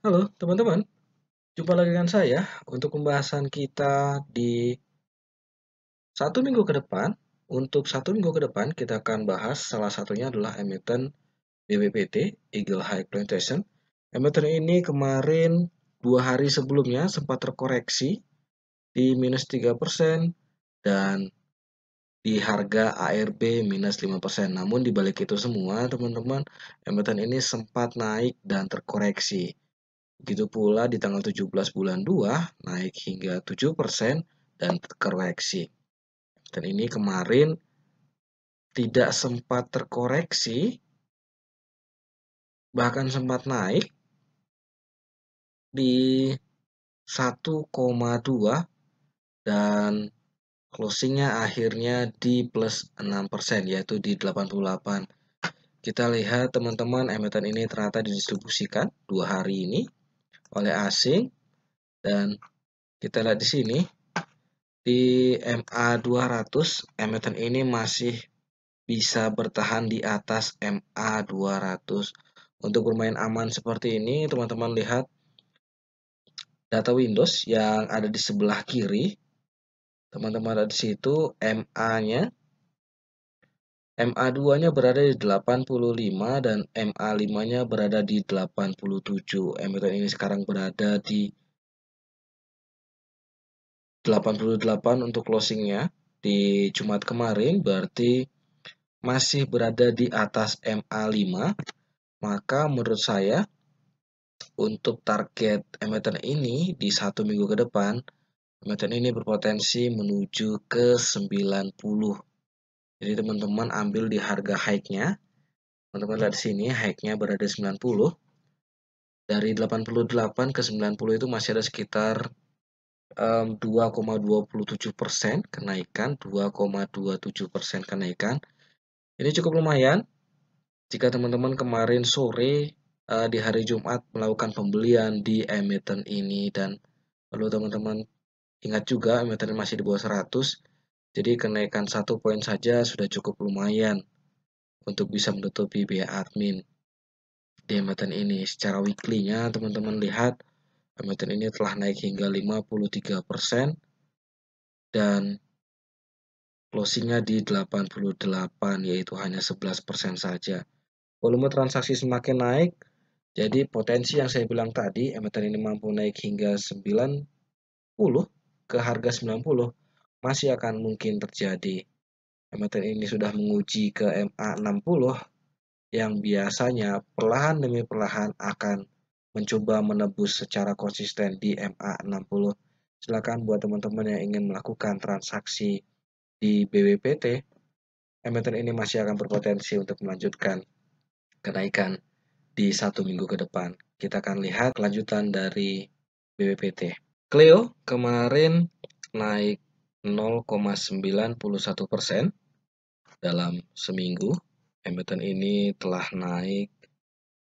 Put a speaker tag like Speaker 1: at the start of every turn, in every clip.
Speaker 1: Halo teman-teman, jumpa lagi dengan saya untuk pembahasan kita di satu minggu ke depan. Untuk satu minggu ke depan kita akan bahas salah satunya adalah emiten BBPT, Eagle High Plantation. Emiten ini kemarin 2 hari sebelumnya sempat terkoreksi di minus 3% dan di harga ARB minus 5%. Namun di balik itu semua teman-teman, emiten ini sempat naik dan terkoreksi. Begitu pula di tanggal 17 bulan 2 naik hingga 7% dan terkoreksi. Dan ini kemarin tidak sempat terkoreksi, bahkan sempat naik di 1,2 dan closingnya akhirnya di plus 6%, yaitu di 88. Kita lihat teman-teman, emiten ini ternyata didistribusikan 2 hari ini oleh asing, dan kita lihat di sini di MA200 emiten ini masih bisa bertahan di atas MA200. Untuk bermain aman seperti ini, teman-teman lihat data Windows yang ada di sebelah kiri. Teman-teman lihat di situ MA-nya, MA2-nya berada di 85 dan MA5-nya berada di 87. Emiten ini sekarang berada di 88 untuk closingnya di Jumat kemarin, berarti masih berada di atas MA5. Maka menurut saya untuk target emiten ini di satu minggu ke depan, emiten ini berpotensi menuju ke 90. Jadi teman-teman ambil di harga high-nya. Teman-teman lihat di sini high-nya berada 90. Dari 88 ke 90 itu masih ada sekitar 2,27% kenaikan, 2,27% kenaikan. Ini cukup lumayan jika teman-teman kemarin sore di hari Jumat melakukan pembelian di emiten ini, dan perlu teman-teman ingat juga emiten masih di bawah 100. Jadi kenaikan 1 poin saja sudah cukup lumayan untuk bisa menutupi biaya admin di emiten ini. Secara weekly-nya teman-teman lihat emiten ini telah naik hingga 53% dan closingnya di 88, yaitu hanya 11% saja. Volume transaksi semakin naik, jadi potensi yang saya bilang tadi, emiten ini mampu naik hingga 90 ke harga 90 masih akan mungkin terjadi. Emiten ini sudah menguji ke MA60 yang biasanya perlahan demi perlahan akan mencoba menebus secara konsisten di MA60. Silakan buat teman-teman yang ingin melakukan transaksi di BWPT, emiten ini masih akan berpotensi untuk melanjutkan kenaikan di satu minggu ke depan. Kita akan lihat kelanjutan dari BWPT. Clio kemarin naik 0,91% dalam seminggu. Emiten ini telah naik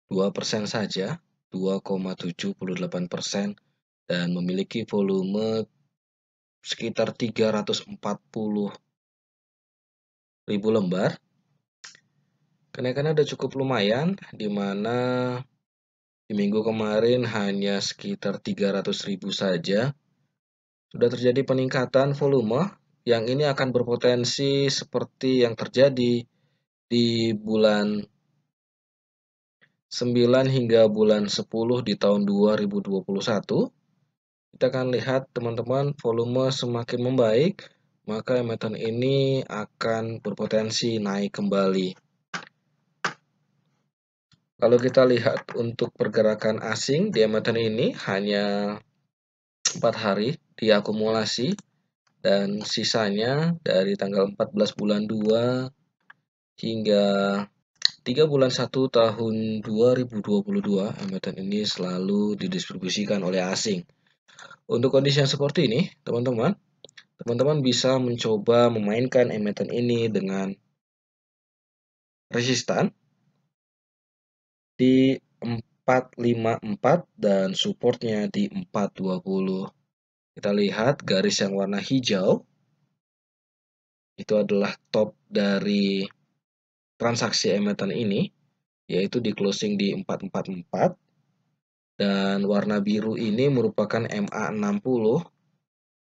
Speaker 1: 2% saja, 2,78%, dan memiliki volume sekitar 340.000 lembar. Kenaikannya sudah cukup lumayan, di mana di minggu kemarin hanya sekitar 300.000 saja. Sudah terjadi peningkatan volume yang ini akan berpotensi seperti yang terjadi di bulan 9 hingga bulan 10 di tahun 2021. Kita akan lihat teman-teman, volume semakin membaik, maka emiten ini akan berpotensi naik kembali. Kalau kita lihat untuk pergerakan asing di emiten ini hanya 4 hari diakumulasi, dan sisanya dari tanggal 14 bulan 2 hingga 3 bulan 1 tahun 2022, emiten ini selalu didistribusikan oleh asing. Untuk kondisi yang seperti ini, teman-teman bisa mencoba memainkan emiten ini dengan resistan di 454 dan supportnya di 420. Kita lihat garis yang warna hijau itu adalah top dari transaksi emiten ini, yaitu di closing di 444. Dan warna biru ini merupakan MA60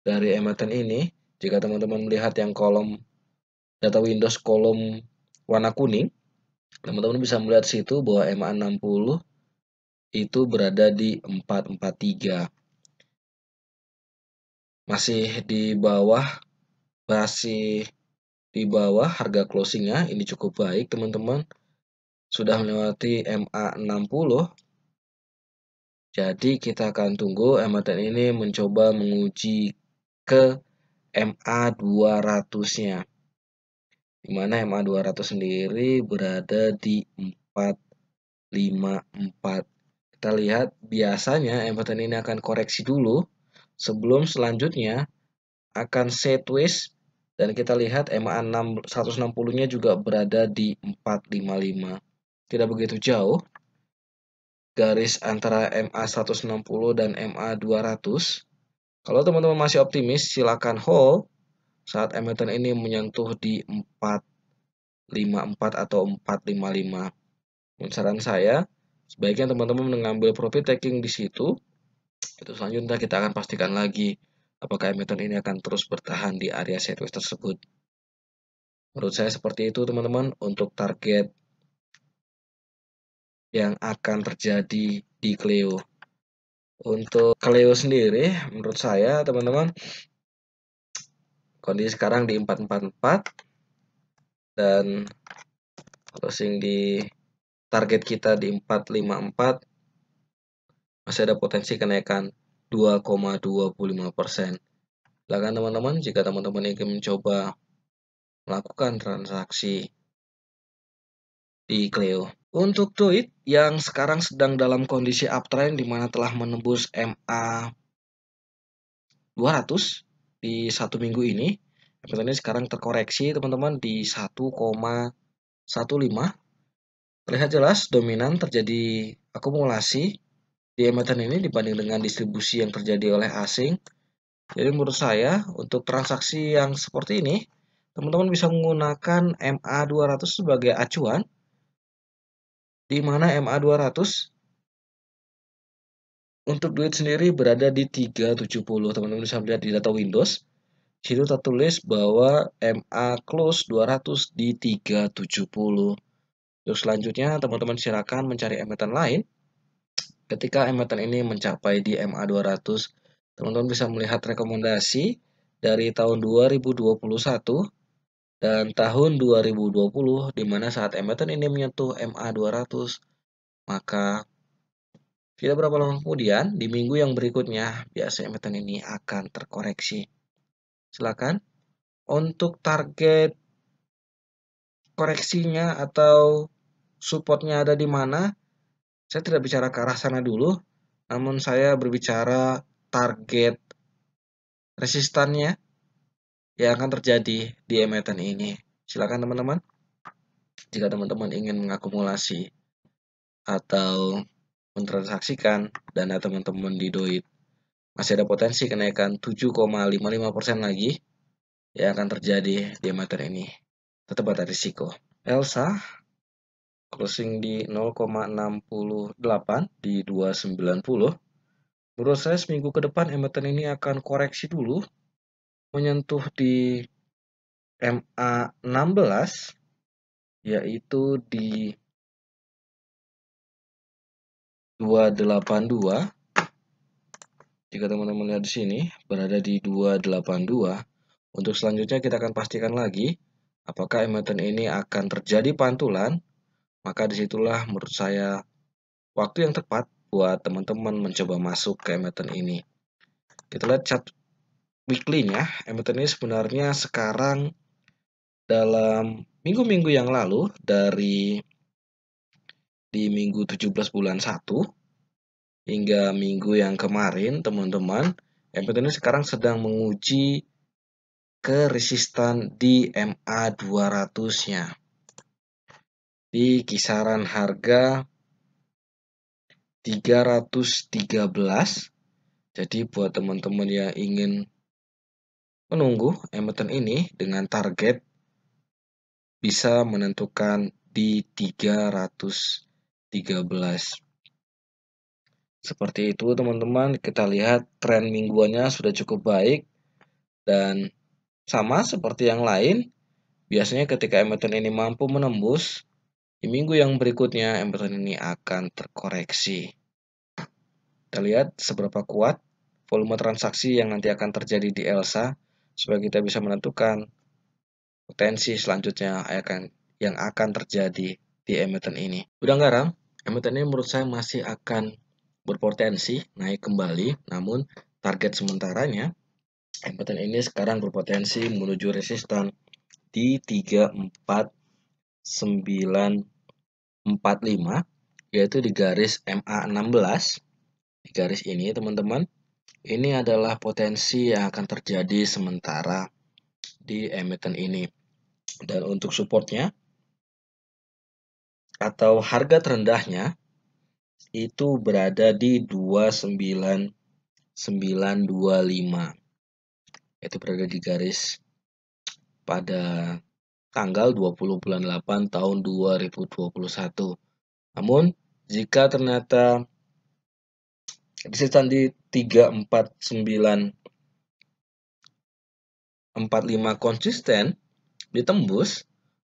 Speaker 1: dari emiten ini. Jika teman-teman melihat yang kolom data Windows kolom warna kuning, teman-teman bisa melihat situ bahwa MA60 itu berada di 443. Masih di bawah harga closingnya. Ini cukup baik teman-teman. Sudah melewati MA60. Jadi kita akan tunggu emiten ini mencoba menguji ke MA200-nya. Di mana MA200 sendiri berada di 454. Kita lihat biasanya emiten ini akan koreksi dulu sebelum selanjutnya akan sideways, dan kita lihat MA 160-nya juga berada di 455. Tidak begitu jauh garis antara MA 160 dan MA 200. Kalau teman-teman masih optimis, silakan hold saat emiten ini menyentuh di 454 atau 455. Saran saya, sebaiknya teman-teman mengambil profit taking di situ. Itu selanjutnya kita akan pastikan lagi apakah emiten ini akan terus bertahan di area sideways tersebut. Menurut saya seperti itu teman-teman untuk target yang akan terjadi di Cleo. Untuk Cleo sendiri, menurut saya teman-teman, kondisi sekarang di 444 dan closing di target kita di 454, masih ada potensi kenaikan 2,25%. Silakan teman-teman, jika teman-teman ingin mencoba melakukan transaksi di Cleo. Untuk Doit yang sekarang sedang dalam kondisi uptrend di mana telah menembus MA 200 di satu minggu ini. Emiten ini sekarang terkoreksi teman-teman di 1,15. Terlihat jelas dominan terjadi akumulasi di emiten ini dibanding dengan distribusi yang terjadi oleh asing. Jadi menurut saya untuk transaksi yang seperti ini, teman-teman bisa menggunakan MA200 sebagai acuan, di mana MA200 untuk duit sendiri berada di 370. Teman-teman bisa melihat di data Windows. Situ tertulis bahwa MA close 200 di 370. Terus selanjutnya teman-teman silakan mencari emiten lain. Ketika emiten ini mencapai di MA 200, teman-teman bisa melihat rekomendasi dari tahun 2021 dan tahun 2020, di mana saat emiten ini menyentuh MA 200, maka tidak berapa lama kemudian di minggu yang berikutnya biasanya emiten ini akan terkoreksi. Silakan untuk target koreksinya atau supportnya ada di mana, saya tidak bicara ke arah sana dulu, namun saya berbicara target resistannya yang akan terjadi di emiten ini. Silakan teman-teman, jika teman-teman ingin mengakumulasi atau mentransaksikan dana teman-teman di Doit, masih ada potensi kenaikan 7,55% lagi yang akan terjadi di emiten ini. Tetap ada risiko. Elsa closing di 0,68 di 290. Menurut saya seminggu ke depan emiten ini akan koreksi dulu menyentuh di MA 16, yaitu di 282. Jika teman-teman lihat di sini berada di 282. Untuk selanjutnya kita akan pastikan lagi apakah emiten ini akan terjadi pantulan. Maka disitulah menurut saya waktu yang tepat buat teman-teman mencoba masuk ke emiten ini. Kita lihat chart weekly-nya. Emiten ini sebenarnya sekarang dalam minggu-minggu yang lalu, dari di minggu 17 bulan 1 hingga minggu yang kemarin, teman-teman, emiten ini sekarang sedang menguji ke resistan di MA 200-nya. Di kisaran harga 313. Jadi buat teman-teman yang ingin menunggu emiten ini dengan target bisa menentukan di 313. Seperti itu teman-teman, kita lihat tren mingguannya sudah cukup baik dan sama seperti yang lain, biasanya ketika emiten ini mampu menembus, di minggu yang berikutnya emiten ini akan terkoreksi. Kita lihat seberapa kuat volume transaksi yang nanti akan terjadi di ELSA supaya kita bisa menentukan potensi selanjutnya yang akan terjadi di emiten ini. Udah garam, emiten ini menurut saya masih akan berpotensi naik kembali, namun target sementaranya emiten ini sekarang berpotensi menuju resistan di 34.945, yaitu di garis MA16. Di garis ini teman-teman, ini adalah potensi yang akan terjadi sementara di emiten ini. Dan untuk supportnya atau harga terendahnya itu berada di 29925. Itu berada di garis pada tanggal 20 bulan 8 tahun 2021. Namun, jika ternyata resistan di 34.945 konsisten ditembus,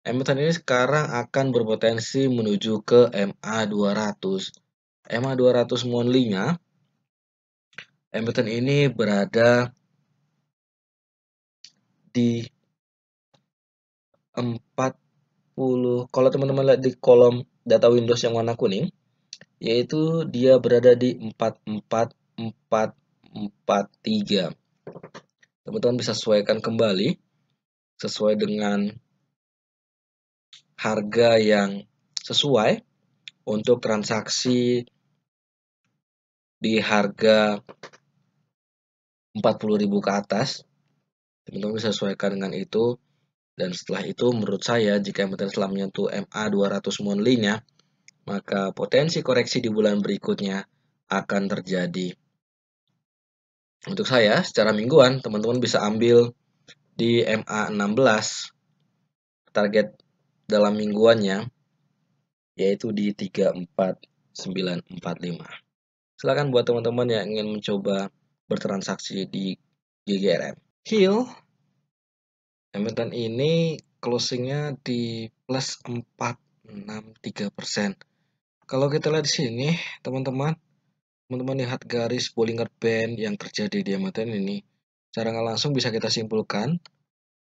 Speaker 1: emiten ini sekarang akan berpotensi menuju ke MA200. MA200 monthly-nya, emiten ini berada di 40. Kalau teman-teman lihat di kolom data Windows yang warna kuning, yaitu dia berada di 44443. Teman-teman bisa sesuaikan kembali sesuai dengan harga yang sesuai untuk transaksi di harga 40.000 ke atas. Teman-teman bisa sesuaikan dengan itu, dan setelah itu menurut saya jika emiten telah menyentuh MA200 monthly-nya, maka potensi koreksi di bulan berikutnya akan terjadi. Untuk saya, secara mingguan, teman-teman bisa ambil di MA16, target dalam mingguannya, yaitu di 34.945. Silakan buat teman-teman yang ingin mencoba bertransaksi di GGRM. HIL, emiten ini closingnya di plus 463%. Kalau kita lihat di sini, teman-teman lihat garis Bollinger Band yang terjadi di emiten ini, secara nggak langsung bisa kita simpulkan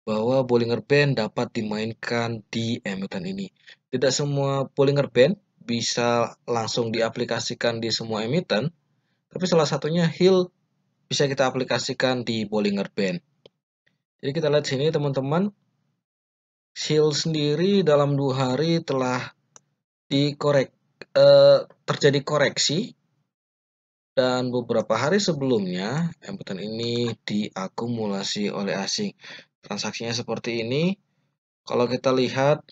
Speaker 1: bahwa Bollinger Band dapat dimainkan di emiten ini. Tidak semua Bollinger Band bisa langsung diaplikasikan di semua emiten, tapi salah satunya HIL bisa kita aplikasikan di Bollinger Band. Jadi kita lihat sini teman-teman, HIL sendiri dalam 2 hari telah terjadi koreksi, dan beberapa hari sebelumnya emiten ini diakumulasi oleh asing. Transaksinya seperti ini. Kalau kita lihat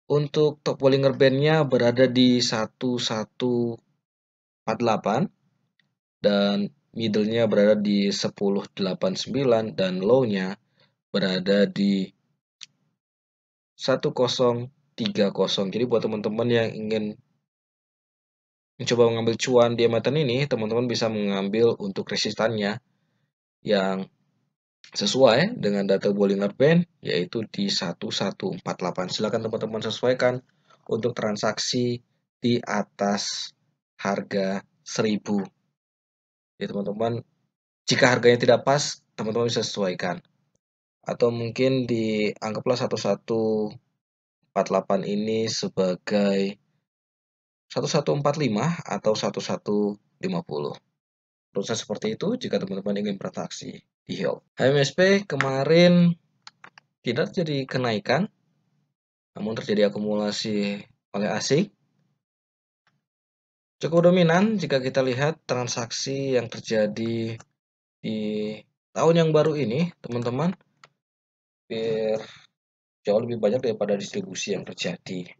Speaker 1: untuk top Bollinger Band-nya berada di 1148 dan middle-nya berada di 1089 dan low-nya berada di 1030. Jadi buat teman-teman yang ingin mencoba mengambil cuan di emiten ini, teman-teman bisa mengambil untuk resistannya yang sesuai dengan data Bollinger Band, yaitu di 1148. Silakan teman-teman sesuaikan untuk transaksi di atas harga 1000. Jadi teman-teman, jika harganya tidak pas, teman-teman bisa sesuaikan. Atau mungkin dianggaplah 1148 ini sebagai 1145 atau 1150. Menurut saya seperti itu jika teman-teman ingin bertransaksi di HIL. HMSP kemarin tidak terjadi kenaikan, namun terjadi akumulasi oleh asing. Cukup dominan jika kita lihat transaksi yang terjadi di tahun yang baru ini, teman-teman, jauh lebih banyak daripada distribusi yang terjadi.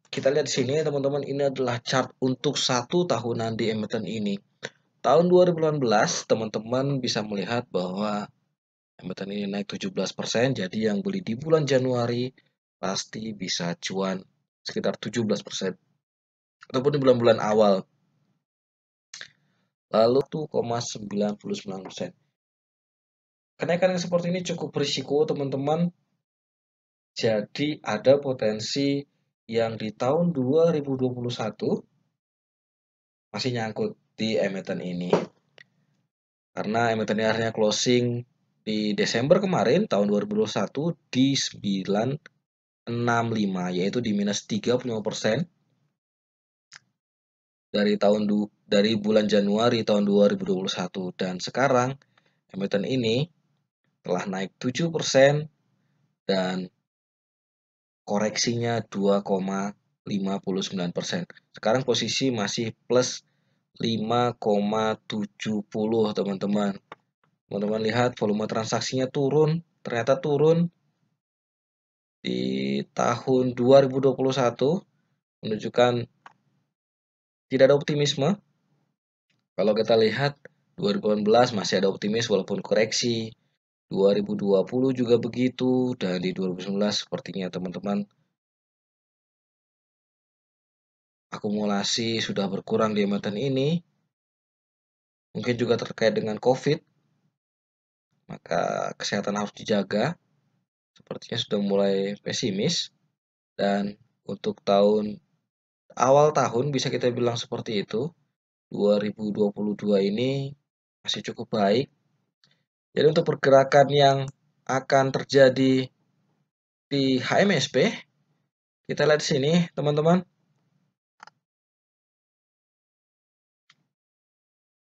Speaker 1: Kita lihat di sini teman-teman, ini adalah chart untuk 1 tahunan di emiten ini. Tahun 2018 teman-teman bisa melihat bahwa emiten ini naik 17%, jadi yang beli di bulan Januari pasti bisa cuan sekitar 17%. ataupun di bulan-bulan awal. Lalu 1,99%. Kenaikan yang seperti ini cukup berisiko, teman-teman. Jadi ada potensi yang di tahun 2021 masih nyangkut di emiten ini. Karena emiten ini akhirnya closing di Desember kemarin tahun 2021 di 965, yaitu di minus 35% dari bulan Januari tahun 2021, dan sekarang emiten ini telah naik 7% dan koreksinya 2,59%. Sekarang posisi masih plus 5,70, teman-teman. Teman-teman lihat volume transaksinya turun, ternyata turun di tahun 2021, menunjukkan tidak ada optimisme. Kalau kita lihat 2018 masih ada optimis walaupun koreksi, 2020 juga begitu, dan di 2019 sepertinya teman-teman akumulasi sudah berkurang di emiten ini. Mungkin juga terkait dengan COVID, maka kesehatan harus dijaga. Sepertinya sudah mulai pesimis, dan untuk awal tahun bisa kita bilang seperti itu. 2022 ini masih cukup baik. Jadi untuk pergerakan yang akan terjadi di HMSP, kita lihat di sini, teman-teman.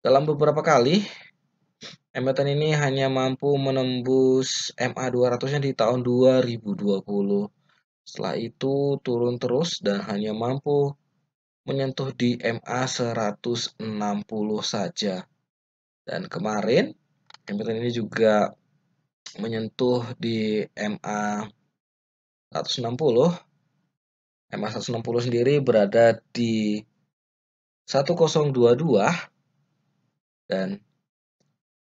Speaker 1: Dalam beberapa kali, emiten ini hanya mampu menembus MA 200-nya di tahun 2020. Setelah itu turun terus dan hanya mampu menyentuh di MA 160 saja. Dan kemarin emiten ini juga menyentuh di MA 160. MA 160 sendiri berada di 1022 dan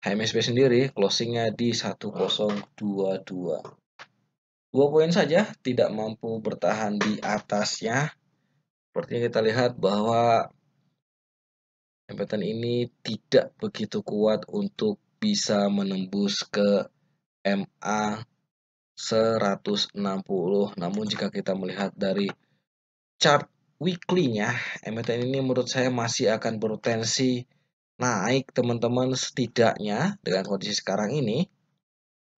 Speaker 1: HMSP sendiri closingnya di 1022. 2 poin saja tidak mampu bertahan di atasnya. Sepertinya kita lihat bahwa emiten ini tidak begitu kuat untuk bisa menembus ke MA 160. Namun jika kita melihat dari chart weekly-nya, emiten ini menurut saya masih akan berpotensi naik, teman-teman. Setidaknya dengan kondisi sekarang ini,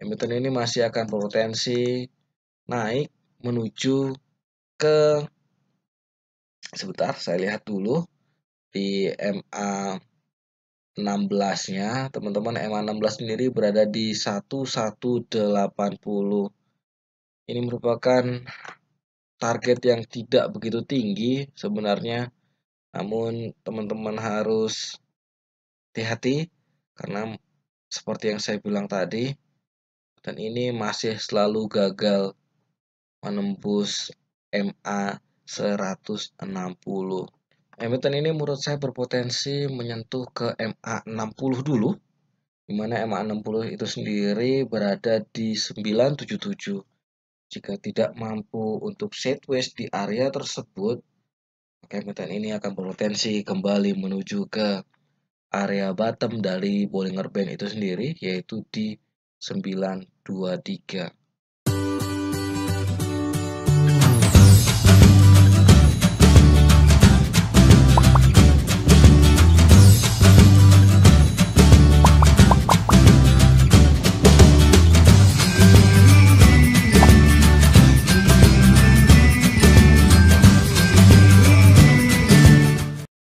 Speaker 1: emiten ini masih akan berpotensi naik menuju ke, sebentar saya lihat dulu, di MA 16-nya, teman-teman. MA 16 sendiri berada di 1180. Ini merupakan target yang tidak begitu tinggi sebenarnya, namun teman-teman harus hati-hati karena seperti yang saya bilang tadi, dan ini masih selalu gagal menembus MA 160. Emiten ini menurut saya berpotensi menyentuh ke MA 60 dulu, di mana MA 60 itu sendiri berada di 977. Jika tidak mampu untuk sideways di area tersebut, maka emiten ini akan berpotensi kembali menuju ke area bottom dari Bollinger Band itu sendiri, yaitu di 923.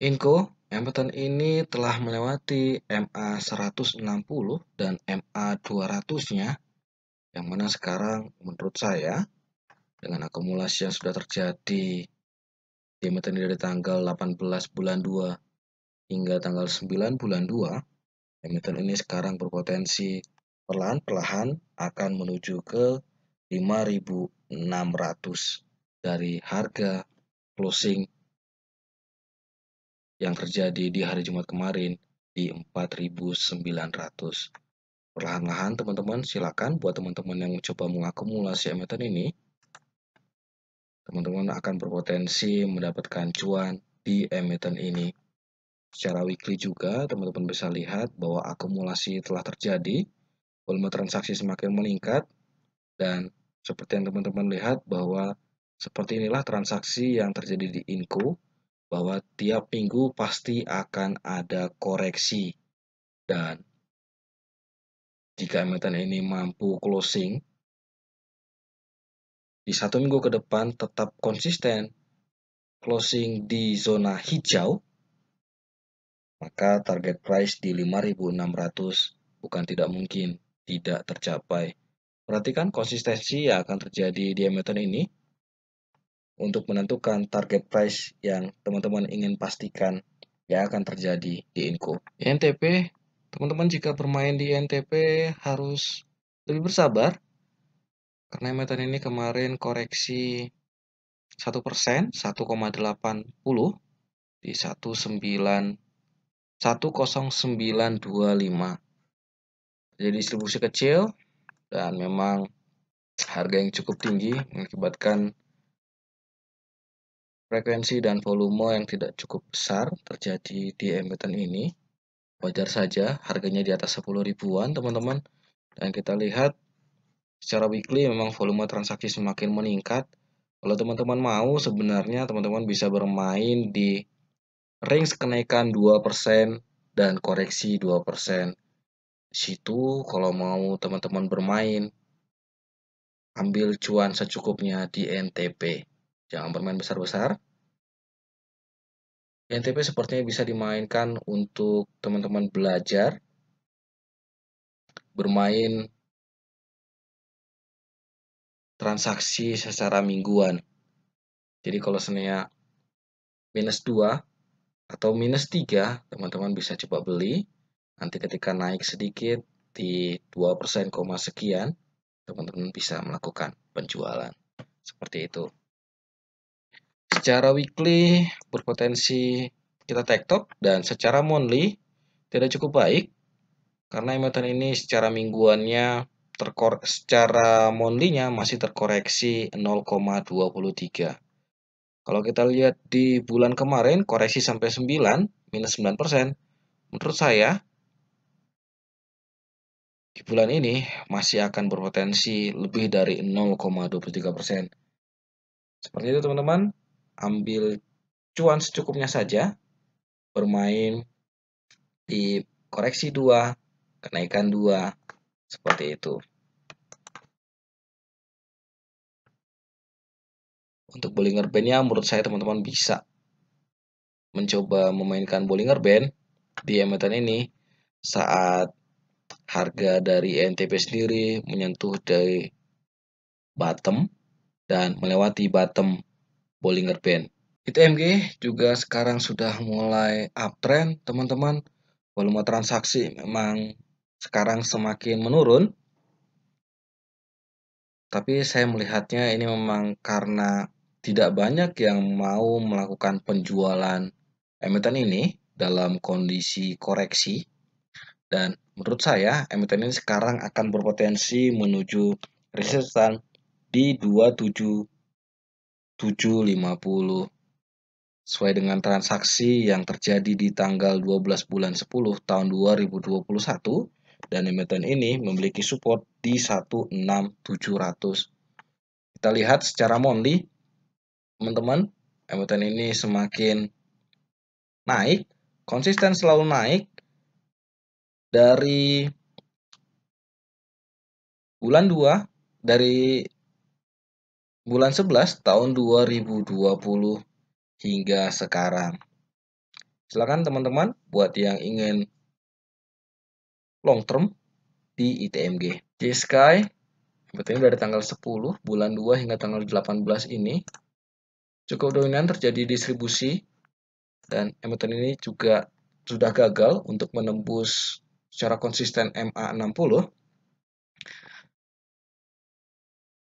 Speaker 1: Inco, emiten ini telah melewati MA 160 dan MA 200-nya, yang mana sekarang menurut saya dengan akumulasi yang sudah terjadi di emiten ini dari tanggal 18 bulan 2 hingga tanggal 9 bulan 2, emiten ini sekarang berpotensi perlahan-perlahan akan menuju ke 5.600 dari harga closing yang terjadi di hari Jumat kemarin di 4.900. Perlahan-lahan teman-teman, silakan buat teman-teman yang mencoba mengakumulasi emiten ini, teman-teman akan berpotensi mendapatkan cuan di emiten ini. Secara weekly juga teman-teman bisa lihat bahwa akumulasi telah terjadi, volume transaksi semakin meningkat, dan seperti yang teman-teman lihat bahwa seperti inilah transaksi yang terjadi di Inco, bahwa tiap minggu pasti akan ada koreksi. Dan jika emiten ini mampu closing di 1 minggu ke depan tetap konsisten closing di zona hijau, maka target price di 5.600 bukan tidak mungkin tidak tercapai. Perhatikan konsistensi yang akan terjadi di emiten ini untuk menentukan target price yang teman-teman ingin pastikan yang akan terjadi di Inco. INTP, teman-teman jika bermain di INTP harus lebih bersabar karena emiten ini kemarin koreksi 1%, 1,80 di 10925. Jadi distribusi kecil dan memang harga yang cukup tinggi mengakibatkan frekuensi dan volume yang tidak cukup besar terjadi di emiten ini. Wajar saja harganya di atas 10 ribuan teman-teman. Dan kita lihat secara weekly memang volume transaksi semakin meningkat. Kalau teman-teman mau sebenarnya teman-teman bisa bermain di range kenaikan 2% dan koreksi 2%. Di situ kalau mau teman-teman bermain, ambil cuan secukupnya di NTP. Jangan bermain besar-besar. NTP sepertinya bisa dimainkan untuk teman-teman belajar, bermain transaksi secara mingguan. Jadi kalau senenya -2 atau -3, teman-teman bisa coba beli. Nanti ketika naik sedikit di 2% sekian, teman-teman bisa melakukan penjualan. Seperti itu. Secara weekly berpotensi kita take top dan secara monthly tidak cukup baik karena emiten ini secara mingguannya secara monthly-nya masih terkoreksi 0,23. Kalau kita lihat di bulan kemarin koreksi sampai 9, -9%. Menurut saya di bulan ini masih akan berpotensi lebih dari 0,23%. Seperti itu teman-teman, ambil cuan secukupnya saja, bermain di koreksi 2, kenaikan 2, seperti itu. Untuk Bollinger Band-nya menurut saya teman-teman bisa mencoba memainkan Bollinger Band di emiten ini saat harga dari ENTP sendiri menyentuh dari bottom dan melewati bottom Bollinger Band. ITMG juga sekarang sudah mulai uptrend teman-teman. Volume transaksi memang sekarang semakin menurun. Tapi saya melihatnya ini memang karena tidak banyak yang mau melakukan penjualan emiten ini dalam kondisi koreksi. Dan menurut saya emiten ini sekarang akan berpotensi menuju resistance di 27750 sesuai dengan transaksi yang terjadi di tanggal 12 bulan 10 tahun 2021 dan emiten ini memiliki support di 16700. Kita lihat secara monthly teman-teman, emiten ini semakin naik, konsisten selalu naik dari bulan 2 dari bulan 11 tahun 2020 hingga sekarang. Silakan teman-teman buat yang ingin long term di ITMG. J-Sky emiten dari tanggal 10 bulan 2 hingga tanggal 18 ini cukup dominan terjadi distribusi dan emiten ini juga sudah gagal untuk menembus secara konsisten MA60.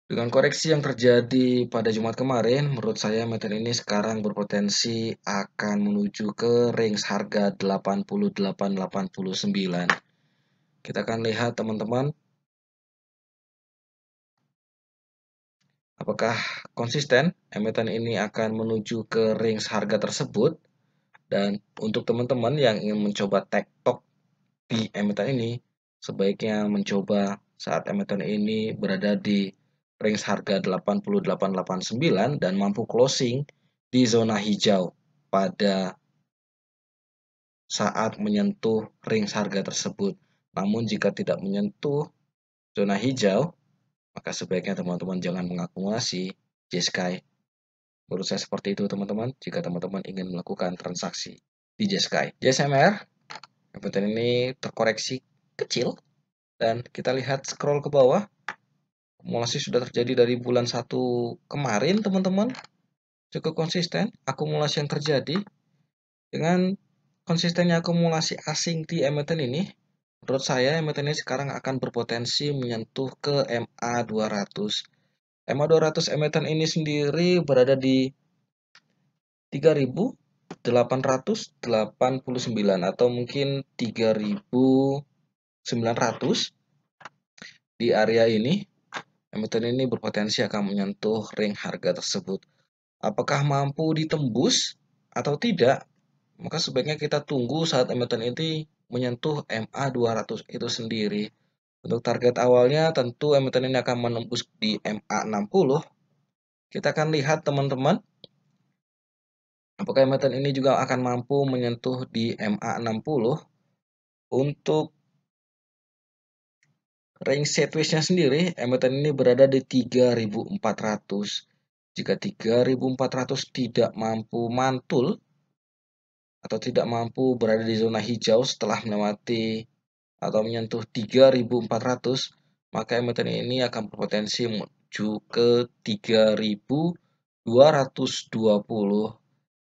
Speaker 1: Dengan koreksi yang terjadi pada Jumat kemarin, menurut saya emiten ini sekarang berpotensi akan menuju ke range harga 88-89. Kita akan lihat teman-teman apakah konsisten emiten ini akan menuju ke range harga tersebut Dan untuk teman-teman yang ingin mencoba tektok di emiten ini, sebaiknya mencoba saat emiten ini berada di range harga 88,89 dan mampu closing di zona hijau pada saat menyentuh range harga tersebut. Namun jika tidak menyentuh zona hijau, maka sebaiknya teman-teman jangan mengakumulasi JSky. Menurut saya seperti itu teman-teman, jika teman-teman ingin melakukan transaksi di JSky. JSMR, emiten ini terkoreksi kecil, dan kita lihat scroll ke bawah, akumulasi sudah terjadi dari bulan 1 kemarin teman-teman, cukup konsisten akumulasi yang terjadi. Dengan konsistennya akumulasi asing di emiten ini, menurut saya emiten ini sekarang akan berpotensi menyentuh ke MA200. MA200 emiten ini sendiri berada di 3.889 atau mungkin 3.900. Di area ini, emiten ini berpotensi akan menyentuh ring harga tersebut. Apakah mampu ditembus atau tidak? Maka sebaiknya kita tunggu saat emiten ini menyentuh MA200 itu sendiri. Untuk target awalnya tentu emiten ini akan menembus di MA60. Kita akan lihat teman-teman, apakah emiten ini juga akan mampu menyentuh di MA60. Untuk range sideways-nya sendiri, emiten ini berada di 3.400. Jika 3.400 tidak mampu mantul atau tidak mampu berada di zona hijau setelah melewati atau menyentuh 3.400, maka emiten ini akan berpotensi menuju ke 3.220,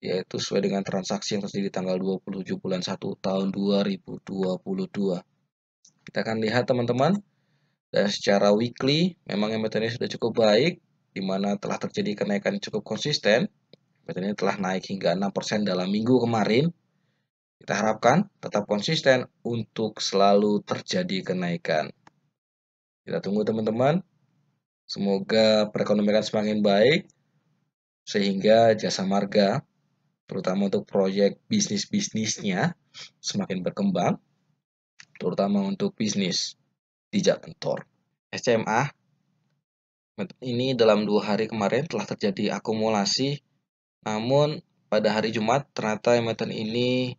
Speaker 1: yaitu sesuai dengan transaksi yang terjadi tanggal 27 bulan 1 tahun 2022. Kita akan lihat teman-teman, dan secara weekly memang emiten ini sudah cukup baik, di mana telah terjadi kenaikan cukup konsisten. Emiten ini telah naik hingga 6% dalam minggu kemarin. Kita harapkan tetap konsisten untuk selalu terjadi kenaikan. Kita tunggu teman-teman. Semoga perekonomian semakin baik sehingga jasa marga, terutama untuk proyek bisnis-bisnisnya, semakin berkembang, terutama untuk bisnis di jalan tol. SMA ini dalam 2 hari kemarin telah terjadi akumulasi, namun pada hari Jumat ternyata emiten ini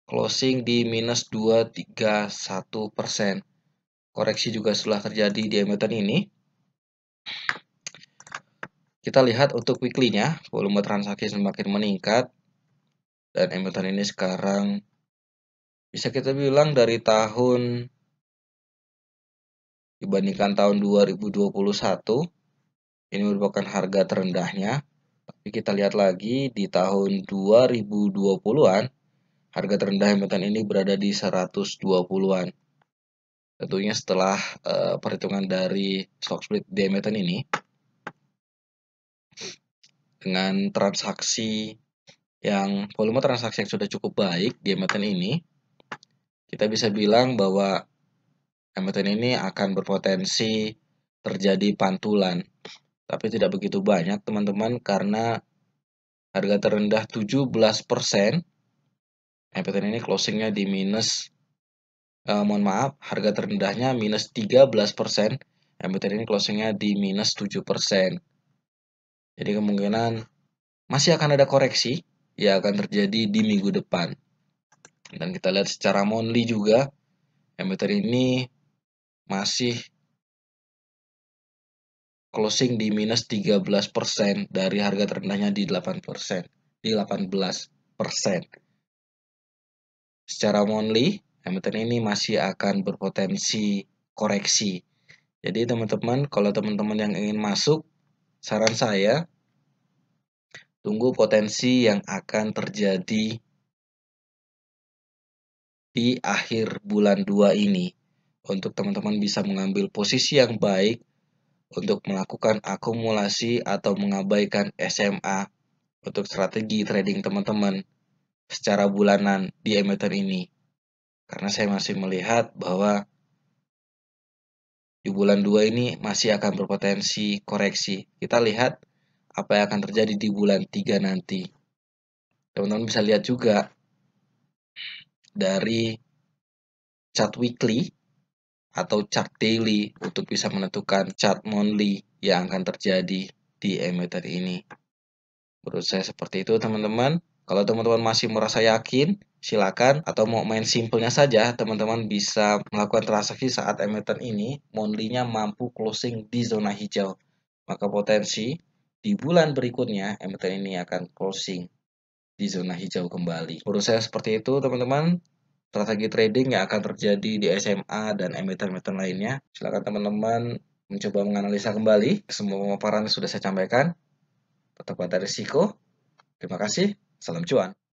Speaker 1: closing di minus 231%. Koreksi juga setelah terjadi di emiten ini. Kita lihat untuk weekly-nya, volume transaksi semakin meningkat, dan emiten ini sekarang bisa kita bilang dari tahun dibandingkan tahun 2021, ini merupakan harga terendahnya. Tapi kita lihat lagi di tahun 2020-an, harga terendah emiten ini berada di 120-an. Tentunya setelah perhitungan dari stock split di emiten ini, dengan volume transaksi yang sudah cukup baik di emiten ini, kita bisa bilang bahwa emiten ini akan berpotensi terjadi pantulan. Tapi tidak begitu banyak teman-teman, karena harga terendah 17%, emiten ini closingnya di minus, harga terendahnya minus 13%, emiten ini closingnya di minus 7%. Jadi kemungkinan masih akan ada koreksi yang akan terjadi di minggu depan. Dan kita lihat secara monthly juga, emiten ini masih closing di minus 13% dari harga terendahnya di 8%, di 18%. Secara monthly, emiten ini masih akan berpotensi koreksi. Jadi teman-teman, kalau teman-teman yang ingin masuk, saran saya tunggu potensi yang akan terjadi di akhir bulan 2 ini untuk teman-teman bisa mengambil posisi yang baik untuk melakukan akumulasi atau mengabaikan SMA untuk strategi trading teman-teman secara bulanan di emiten ini. Karena saya masih melihat bahwa di bulan 2 ini masih akan berpotensi koreksi. Kita lihat apa yang akan terjadi di bulan 3 nanti. Teman-teman bisa lihat juga dari chart weekly atau chart daily untuk bisa menentukan chart monthly yang akan terjadi di emitter ini. Menurut saya seperti itu teman-teman. Kalau teman-teman masih merasa yakin, silakan. Atau mau main simpelnya saja, teman-teman bisa melakukan transaksi saat emiten ini monthly-nya mampu closing di zona hijau. Maka potensi di bulan berikutnya emiten ini akan closing di zona hijau kembali. Menurut saya seperti itu teman-teman. Strategi trading yang akan terjadi di SMA dan emiten-emiten lainnya. Silakan teman-teman mencoba menganalisa kembali. Semua pemaparan sudah saya sampaikan. Tetap ada risiko. Terima kasih. Salam cuan.